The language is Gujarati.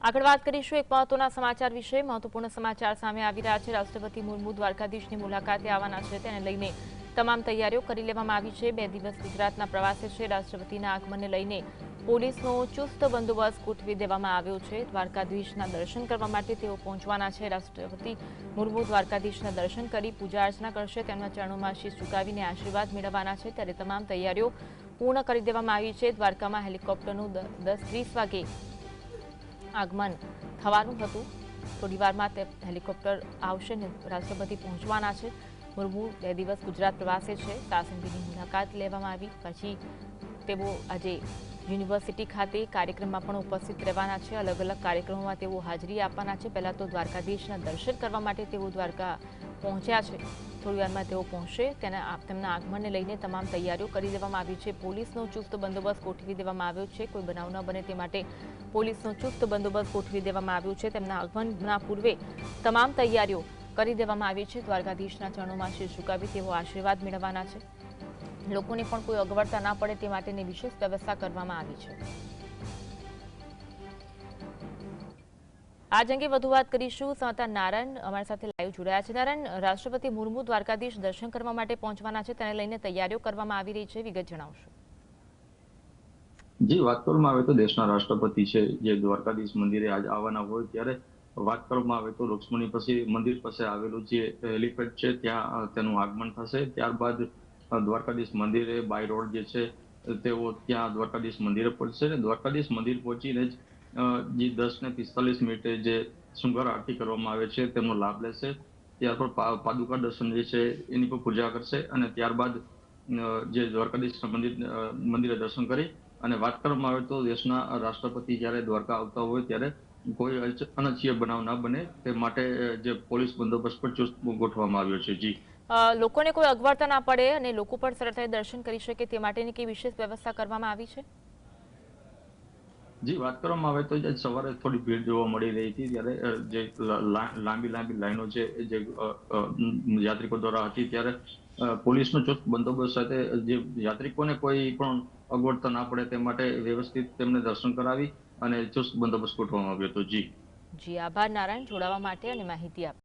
આગળ વાત કરીશું એક મહત્વના સમાચાર વિશે। મહત્વપૂર્ણ સમાચાર સામે આવી રહ્યા છે। રાષ્ટ્રપતિ મુર્મુ દ્વારકાધીશની મુલાકાતે આવવાના છે, તેને લઈને તમામ તૈયારીઓ કરી લેવામાં આવી છે। 2 દિવસ ગુજરાતના પ્રવાસે છે। રાષ્ટ્રપતિના આગમનને લઈને પોલીસનો ચુસ્ત બંદોબસ્ત ગોઠવી દેવામાં આવ્યો છે। દ્વારકાધીશના દર્શન કરવા માટે તેઓ પહોંચવાના છે। રાષ્ટ્રપતિ મુર્મુ દ્વારકાધીશના દર્શન કરી પૂજા અર્ચના કરશે, તેમના ચરણોમાં શીશ ઝુકાવીને આશીર્વાદ મેળવવાના છે। ત્યારે તમામ તૈયારીઓ પૂર્ણ કરી દેવામાં આવી છે। દ્વારકામાં હેલિકોપ્ટરનું 10:30 વાગે આગમન થવાનું હતું। થોડીવારમાં તે હેલિકોપ્ટર આવશે અને રાષ્ટ્રપતિ પહોંચવાના છે। મુર્મુ 2 દિવસ ગુજરાત પ્રવાસે છે। સાસણગીરની મુલાકાત લેવામાં આવી પછી તેઓ આજે યુનિવર્સિટી ખાતે કાર્યક્રમમાં પણ ઉપસ્થિત રહેવાના છે। અલગ અલગ કાર્યક્રમોમાં તેઓ હાજરી આપવાના છે। પહેલા તો દ્વારકાધીશના દર્શન કરવા માટે તેઓ દ્વારકા પહોંચ્યા છે। થોડીવારમાં તેઓ પહોંચશે। તેમના આગમનને લઈને તમામ તૈયારીઓ કરી દેવામાં આવી છે। પોલીસનો ચુસ્ત બંદોબસ્ત ગોઠવી દેવામાં આવ્યો છે। કોઈ બનાવ ન બને તે માટે પોલીસનો ચુસ્ત બંદોબસ્ત ગોઠવી દેવામાં આવ્યો છે। તેમના આગમનના પૂર્વે તમામ તૈયારીઓ કરી દેવામાં આવી છે। દ્વારકાધીશના ચરણોમાં શીશ ઝુકાવી તેઓ આશીર્વાદ મેળવવાના છે। લોકોને પણ કોઈ અગવડતા ના પડે તે માટેની વિશેષ વ્યવસ્થા કરવામાં આવી છે। આજ અંગે વધુ વાત કરીશું। સંવાદદાતા નારાયણ અમારી સાથે લાઈવ જોડાયા છે। નારાયણ, રાષ્ટ્રપતિ મુર્મુ દ્વારકાધીશ દર્શન કરવા માટે પહોંચવાના છે, તેને લઈને તૈયારીઓ કરવામાં આવી રહી છે, વિગત જણાવશો? જી, વાત કરવામાં આવે તો દેશના રાષ્ટ્રપતિ છે જે દ્વારકાધીશ મંદિરે આજ આવવાના હોય ત્યારે વાત કરવામાં આવે તો રુક્ષ્મણી પછી મંદિર પાસે આવેલું જે હેલિપેડ છે ત્યાં તેનું આગમન થશે। ત્યારબાદ દ્વારકાધીશ મંદિરે બાય રોડ જે છે તેઓ ત્યાં દ્વારકાધીશ મંદિરે પહોંચશે અને દ્વારકાધીશ મંદિર પહોંચીને જ જે 10:45 જે શૃંગાર આરતી કરવામાં આવે છે તેમનો લાભ લેશે। ત્યારબાદ પાદુકા દર્શન જે છે એની પણ પૂજા કરશે અને ત્યારબાદ જે દ્વારકાધીશ મંદિરે દર્શન કરી અને વાત કરવામાં આવે તો દેશના રાષ્ટ્રપતિ જ્યારે દ્વારકા આવતા હોય ત્યારે કોઈ અનિચ્છનીય બનાવ ન બને તે માટે જે પોલીસ બંદોબસ્ત પણ ચુસ્ત ગોઠવવામાં આવ્યો છે। જી, લોકોને કોઈ અગવડતા ના પડે અને લોકો પણ સરળતાથી દર્શન કરી શકે તે માટેની કઈ વિશેષ વ્યવસ્થા કરવામાં આવી છે? જી, વાત કરવામાં આવે તો સવારે થોડી ભીડ જોવા મળી રહી હતી ત્યારે જે લાંબી લાઈનો છે જે યાત્રિકો દ્વારા હતી ત્યારે પોલીસનો ચુસ્ત બંદોબસ્ત સાથે જે યાત્રિકોને કોઈ પણ અગવડતા ના પડે તે માટે વ્યવસ્થિત તેમને દર્શન કરાવી અને ચુસ્ત બંદોબસ્ત ગોઠવવામાં આવ્યો હતો। જી, જી, આભાર નારાયણ, જોડાવા માટે અને માહિતી આપવા